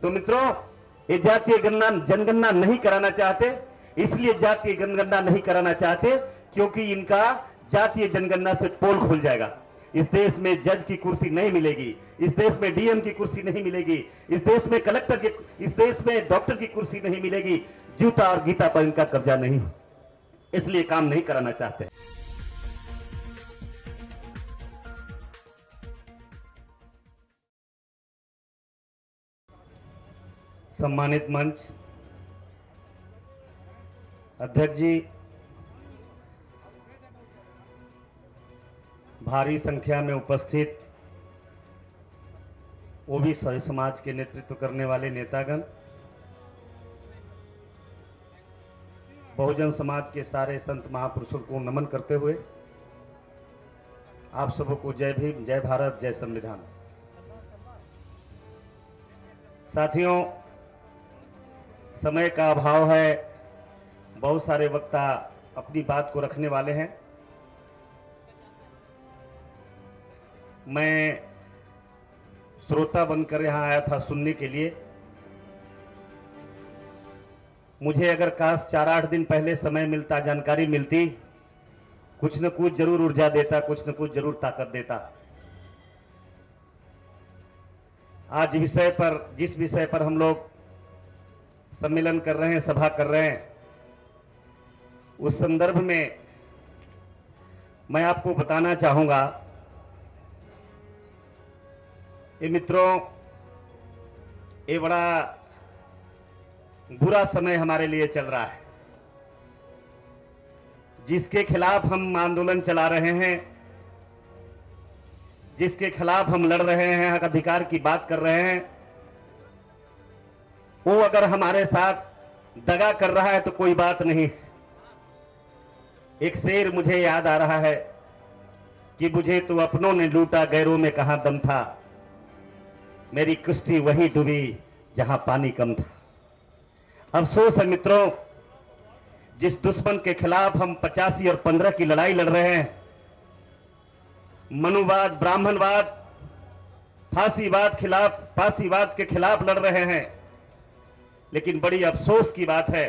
तो मित्रों, ये जातीय जनगणना नहीं कराना चाहते, इसलिए जातीय जनगणना नहीं कराना चाहते क्योंकि इनका जातीय जनगणना से पोल खुल जाएगा। इस देश में जज की कुर्सी नहीं मिलेगी, इस देश में डीएम की कुर्सी नहीं मिलेगी, इस देश में कलेक्टर की, इस देश में डॉक्टर की कुर्सी नहीं मिलेगी। जूता और गीता पर इनका कब्जा नहीं, इसलिए काम नहीं कराना चाहते। सम्मानित मंच, अध्यक्ष जी, भारी संख्या में उपस्थित ओबीसी समाज के नेतृत्व करने वाले नेतागण, बहुजन समाज के सारे संत महापुरुषों को नमन करते हुए आप सबको जय भीम, जय भारत, जय संविधान। साथियों, समय का अभाव है, बहुत सारे वक्ता अपनी बात को रखने वाले हैं। मैं श्रोता बनकर यहाँ आया था सुनने के लिए। मुझे अगर काश 4-8 दिन पहले समय मिलता, जानकारी मिलती, कुछ न कुछ जरूर ऊर्जा देता, कुछ न कुछ जरूर ताकत देता। आज जिस विषय पर हम लोग सम्मेलन कर रहे हैं, सभा कर रहे हैं, उस संदर्भ में मैं आपको बताना चाहूंगा, ये मित्रों, ये बड़ा बुरा समय हमारे लिए चल रहा है। जिसके खिलाफ हम आंदोलन चला रहे हैं, जिसके खिलाफ हम लड़ रहे हैं, हक अधिकार की बात कर रहे हैं, वो अगर हमारे साथ दगा कर रहा है तो कोई बात नहीं। एक शेर मुझे याद आ रहा है कि मुझे तो अपनों ने लूटा, गैरों में कहां दम था, मेरी कुश्ती वहीं डूबी जहां पानी कम था। अफसोस है मित्रों, जिस दुश्मन के खिलाफ हम 85 और 15 की लड़ाई लड़ रहे हैं, मनुवाद, ब्राह्मणवाद, फांसीवाद के खिलाफ लड़ रहे हैं, लेकिन बड़ी अफसोस की बात है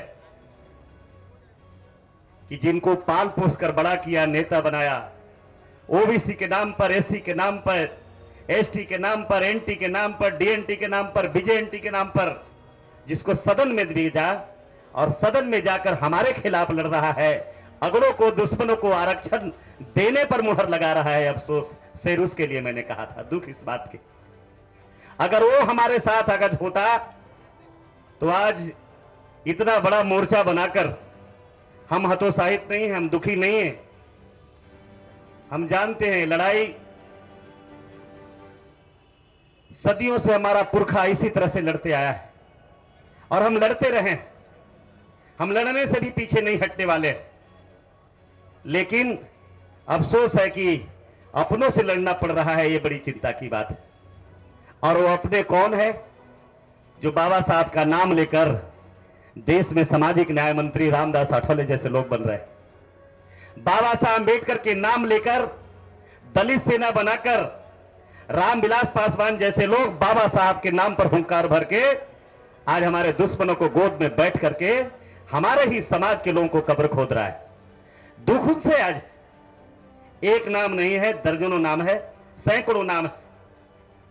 कि जिनको पाल पोस कर बड़ा किया, नेता बनाया, ओबीसी के नाम पर, एससी के नाम पर, एसटी के नाम पर, एनटी के नाम पर, डीएनटी के नाम पर, बीजेएनटी के नाम पर, जिसको सदन में भेजा और सदन में जाकर हमारे खिलाफ लड़ रहा है, अगड़ों को, दुश्मनों को आरक्षण देने पर मुहर लगा रहा है। अफसोस शेर उसके लिए मैंने कहा था, दुख इस बात के। अगर वो हमारे साथ अगर होता तो आज इतना बड़ा मोर्चा बनाकर, हम हतोत्साहित नहीं हैं, हम दुखी नहीं हैं। हम जानते हैं लड़ाई सदियों से हमारा पुरखा इसी तरह से लड़ते आया है और हम लड़ते रहे। हम लड़ने से भी पीछे नहीं हटने वाले। लेकिन अफसोस है कि अपनों से लड़ना पड़ रहा है, ये बड़ी चिंता की बात है। और वो अपने कौन है? जो बाबा साहब का नाम लेकर देश में सामाजिक न्याय मंत्री रामदास आठवले जैसे लोग बन रहे हैं। बाबा साहब अम्बेडकर के नाम लेकर दलित सेना बनाकर रामविलास पासवान जैसे लोग बाबा साहब के नाम पर हुंकार भर के आज हमारे दुश्मनों को गोद में बैठ करके हमारे ही समाज के लोगों को कब्र खोद रहा है। दुख उनसे आज एक नाम नहीं है, दर्जनों नाम है, सैकड़ों नाम है।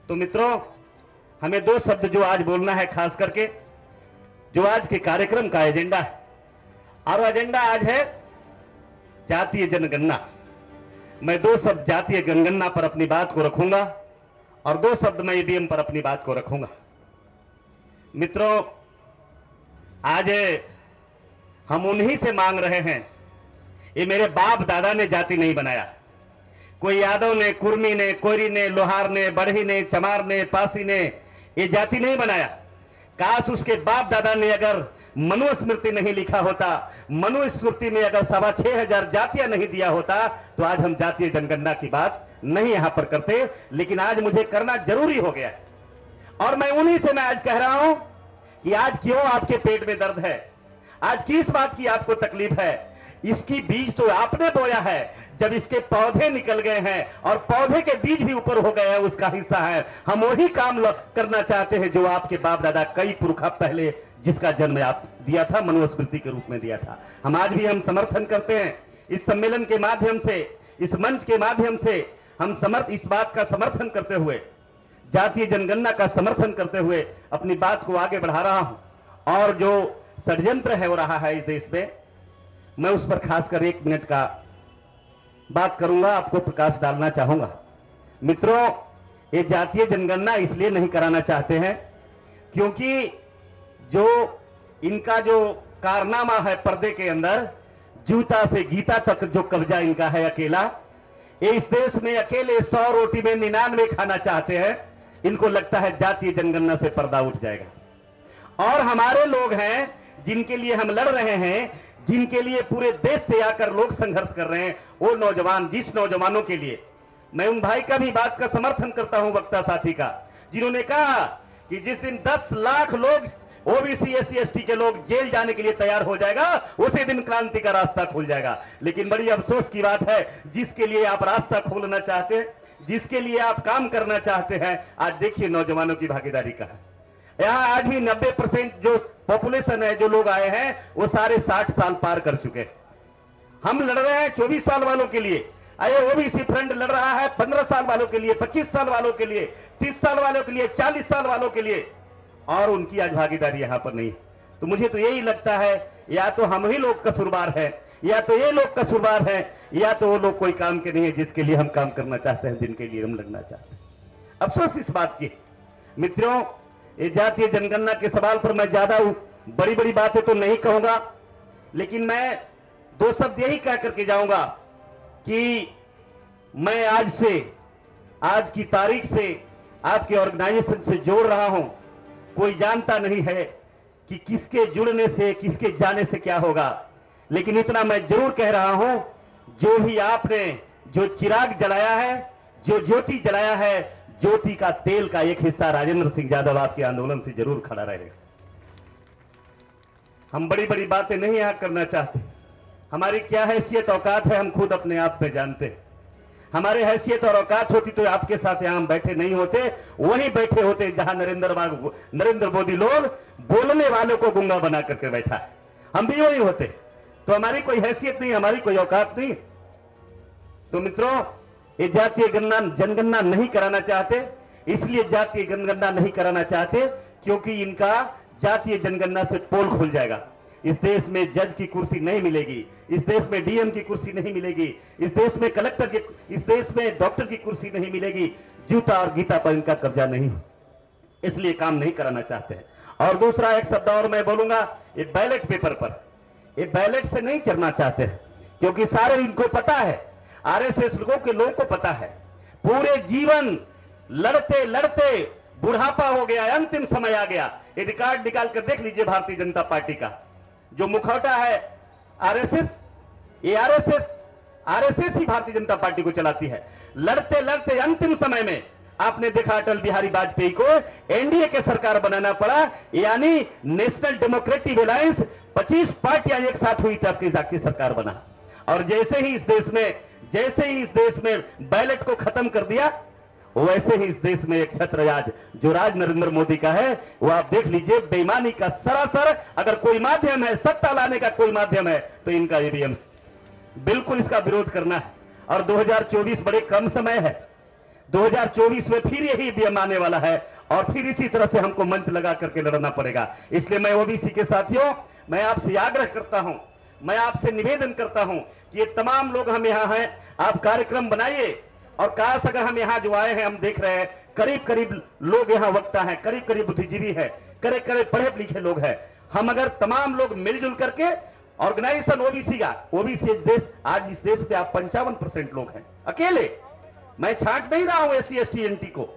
तो मित्रों, हमें 2 शब्द जो आज बोलना है, खास करके जो आज के कार्यक्रम का एजेंडा है, और एजेंडा आज है जातीय जनगणना। मैं 2 शब्द जातीय जनगणना पर अपनी बात को रखूंगा और 2 शब्द मैं ईवीएम पर अपनी बात को रखूंगा। मित्रों, आज हम उन्हीं से मांग रहे हैं, ये मेरे बाप दादा ने जाति नहीं बनाया, कोई यादव ने, कुर्मी ने, कोयरी ने, लोहार ने, बढ़ी ने, चमार ने, पासी ने ये जाति नहीं बनाया। काश उसके बाप दादा ने अगर मनुस्मृति नहीं लिखा होता, मनुस्मृति में अगर 6,500 जातियां नहीं दिया होता, तो आज हम जातीय जनगणना की बात नहीं यहां पर करते। लेकिन आज मुझे करना जरूरी हो गया और मैं उन्हीं से मैं आज कह रहा हूं कि आज क्यों आपके पेट में दर्द है, आज किस बात की आपको तकलीफ है, इसकी बीज तो आपने बोया है, जब इसके पौधे निकल गए हैं और पौधे के बीज भी ऊपर हो गए हैं, उसका हिस्सा है। हम वही काम करना चाहते हैं जो आपके बाप दादा कई पुरखा पहले जिसका जन्म आप दिया था, मनुस्मृति के रूप में दिया था। हम आज भी हम समर्थन करते हैं इस सम्मेलन के माध्यम से, इस मंच के माध्यम से हम इस बात का समर्थन करते हुए, जातीय जनगणना का समर्थन करते हुए अपनी बात को आगे बढ़ा रहा हूं। और जो षड्यंत्र है हो रहा है इस देश में, मैं उस पर खासकर 1 मिनट का बात करूंगा, आपको प्रकाश डालना चाहूंगा। मित्रों, ये जातीय जनगणना इसलिए नहीं कराना चाहते हैं क्योंकि जो इनका जो कारनामा है पर्दे के अंदर, जूता से गीता तक जो कब्जा इनका है अकेला, ये इस देश में अकेले 100 रोटी में 99 खाना चाहते हैं। इनको लगता है जातीय जनगणना से पर्दा उठ जाएगा। और हमारे लोग हैं जिनके लिए हम लड़ रहे हैं, जिनके लिए पूरे देश से आकर लोग संघर्ष कर रहे हैं, वो नौजवान, जिस नौजवानों के लिए मैं उन भाई का भी बात का समर्थन करता हूं, वक्ता साथी का, जिन्होंने कहा कि जिस दिन 10 लाख लोग ओबीसी SC ST के लोग जेल जाने के लिए तैयार हो जाएगा, उसी दिन क्रांति का रास्ता खुल जाएगा। लेकिन बड़ी अफसोस की बात है, जिसके लिए आप रास्ता खोलना चाहते हैं, जिसके लिए आप काम करना चाहते हैं, आज देखिए नौजवानों की भागीदारी का है। यहाँ आज भी 90% जो पॉपुलेशन है, जो लोग आए हैं, वो सारे 60 साल पार कर चुके हैं। हम लड़ रहे हैं 24 साल वालों के लिए, अरे ओबीसी फ्रंट लड़ रहा है 15 साल वालों के लिए, 25 साल वालों के लिए, 30 साल वालों के लिए, 40 साल वालों के लिए, और उनकी आज भागीदारी यहां पर नहीं। तो मुझे तो यही लगता है, या तो हम ही लोग कसूरवार हैं, या तो ये लोग कसूरवार हैं, या तो वो लोग कोई काम के नहीं है जिसके लिए हम काम करना चाहते हैं, जिनके लिए हम लड़ना चाहते हैं। अफसोस इस बात की। मित्रों, ये जातीय जनगणना के सवाल पर मैं ज्यादा बड़ी बड़ी बातें तो नहीं कहूंगा, लेकिन मैं 2 शब्द यही कह करके जाऊंगा कि मैं आज से, आज की तारीख से आपके ऑर्गेनाइजेशन से जोड़ रहा हूं। कोई जानता नहीं है कि किसके जुड़ने से, किसके जाने से क्या होगा, लेकिन इतना मैं जरूर कह रहा हूं, जो भी आपने जो चिराग जलाया है, जो ज्योति जलाया है, ज्योति का तेल का एक हिस्सा राजेंद्र सिंह यादव आपके आंदोलन से जरूर खड़ा रहेगा। हम बड़ी बड़ी बातें नहीं यहां करना चाहते। हमारी क्या हैसियत औकात है, हम खुद अपने आप पे जानते हैं। हमारे हैसियत और औकात होती तो आपके साथ यहां हम बैठे नहीं होते, वहीं बैठे होते जहां नरेंद्र मोदी लोग बोलने वालों को गुंगा बना करके बैठा है, हम भी वही होते। तो हमारी कोई हैसियत नहीं, हमारी कोई औकात नहीं। तो मित्रों, ये जातीय जनगणना नहीं कराना चाहते, इसलिए जातीय जनगणना नहीं कराना चाहते क्योंकि इनका जातीय जनगणना से पोल खुल जाएगा। इस देश में जज की कुर्सी नहीं मिलेगी, इस देश में डीएम की कुर्सी नहीं मिलेगी, इस देश में कलेक्टर की, इस देश में डॉक्टर की कुर्सी नहीं मिलेगी। जूता और गीता पर इनका कब्जा नहीं, इसलिए काम नहीं कराना चाहते हैं। और दूसरा एक शब्द और मैं बोलूंगा, ये बैलेट पेपर पर, ये बैलेट से नहीं चलना चाहते हैं क्योंकि सारे इनको पता है, आरएसएस लोगों को पता है, पूरे जीवन लड़ते लड़ते बुढ़ापा हो गया, अंतिम समय आ गया। ये रिकॉर्ड निकाल कर देख लीजिए भारतीय जनता पार्टी का जो मुखौटा है आरएसएस, ये आरएसएस ही भारतीय जनता पार्टी को चलाती है। लड़ते लड़ते अंतिम समय में आपने देखा अटल बिहारी वाजपेयी को एनडीए के सरकार बनाना पड़ा, यानी नेशनल डेमोक्रेटिक अलायंस 25 पार्टियां एक साथ हुई तब की सरकार बना। और जैसे ही इस देश में बैलेट को खत्म कर दिया, वैसे ही इस देश में एक छत्रराज जो राज नरेंद्र मोदी का है, वो आप देख लीजिए, बेईमानी का सरासर अगर कोई माध्यम है, सत्ता लाने का कोई माध्यम है तो इनका ईवीएम। बिल्कुल इसका विरोध करना है। और 2024 बड़े कम समय है, 2024 में फिर यही ईवीएम आने वाला है और फिर इसी तरह से हमको मंच लगा करके लड़ना पड़ेगा। इसलिए मैं ओबीसी के साथियों, मैं आपसे आग्रह करता हूं, मैं आपसे निवेदन करता हूं कि ये तमाम लोग हम यहां हैं, आप कार्यक्रम बनाइए। और काश अगर हम यहां जो आए हैं, हम देख रहे हैं करीब करीब लोग यहां वक्ता हैं, करीब करीब बुद्धिजीवी है, करीब करीब पढ़े लिखे लोग हैं। हम अगर तमाम लोग मिलजुल करके ऑर्गेनाइजेशन ओबीसी देश, आज इस देश पे आप 55% लोग हैं अकेले। मैं छांट नहीं रहा हूं SC ST NT को,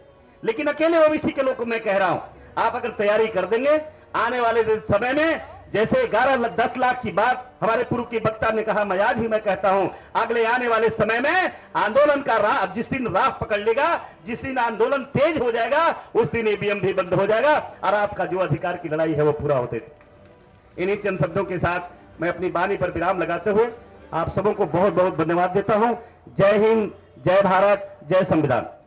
लेकिन अकेले ओबीसी के लोग को मैं कह रहा हूं, आप अगर तैयारी कर देंगे आने वाले समय में, जैसे 10 लाख की बात हमारे पूर्व के वक्ता ने कहा, मैं आज भी मैं कहता हूं, अगले आने वाले समय में आंदोलन का राह, जिस दिन राह पकड़ लेगा, जिस दिन आंदोलन तेज हो जाएगा, उस दिन ईवीएम भी बंद हो जाएगा और आपका जो अधिकार की लड़ाई है वो पूरा होते थे। इन्हीं चंद शब्दों के साथ मैं अपनी वाणी पर विराम लगाते हुए आप सबों को बहुत बहुत धन्यवाद देता हूं। जय हिंद, जय भारत, जय संविधान।